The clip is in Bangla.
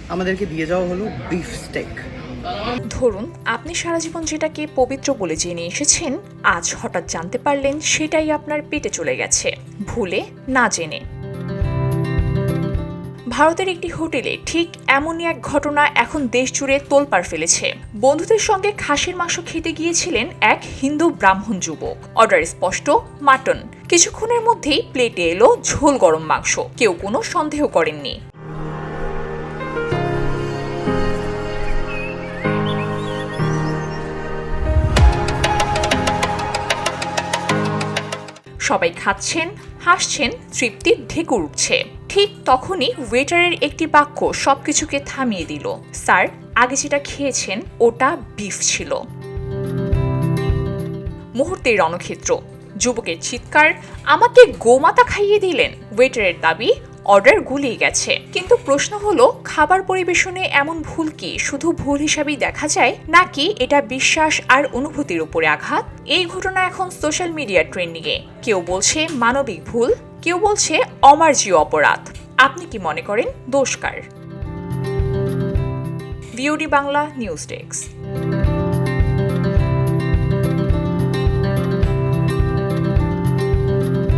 আমাদেরকে দিয়ে যাওয়া হলো বিফ স্টেক। ধরুন আপনি সারা জীবন যেটাকে পবিত্র বলে জেনে এসেছেন, আজ হঠাৎ জানতে পারলেন সেটাই আপনার পেটে চলে গেছে, ভুলে না জেনে। ভারতের একটি হোটেলে ঠিক এমনই এক ঘটনা এখন দেশ জুড়ে তোলপাড় ফেলেছে। বন্ধুদের সঙ্গে খাসির মাংস খেতে গিয়েছিলেন এক হিন্দু ব্রাহ্মণ যুবক। অর্ডার স্পষ্ট মাটন। কিছুক্ষণের মধ্যেই প্লেটে এলো ঝোল গরম মাংস। কেউ কোনো সন্দেহ করেননি। সবাই খাচ্ছেন, হাসছেন, তৃপ্তির ঢেকুর উঠছে। ঠিক তখনই ওয়েটারের একটি বাক্য সবকিছুকে থামিয়ে দিল। স্যার, আগে যেটা খেয়েছেন ওটা বিফ ছিল। মুহূর্তের রণক্ষেত্র। যুবকের চিৎকার, আমাকে গোমাতা খাইয়ে দিলেন। ওয়েটারের দাবি, অর্ডার গুলিয়ে গেছে। কিন্তু প্রশ্ন হলো, খাবার পরিবেশনে এমন ভুল কি শুধু ভুল হিসাবেই দেখা যায়, নাকি এটা বিশ্বাস আর অনুভূতির উপরে আঘাত? এই ঘটনা এখন সোশ্যাল মিডিয়া ট্রেন্ডিংয়ে। কেউ বলছে মানবিক ভুল, কেউ বলছে অমার্জীয় অপরাধ। আপনি কি মনে করেন দোষ কার? VOD Bangla news desk.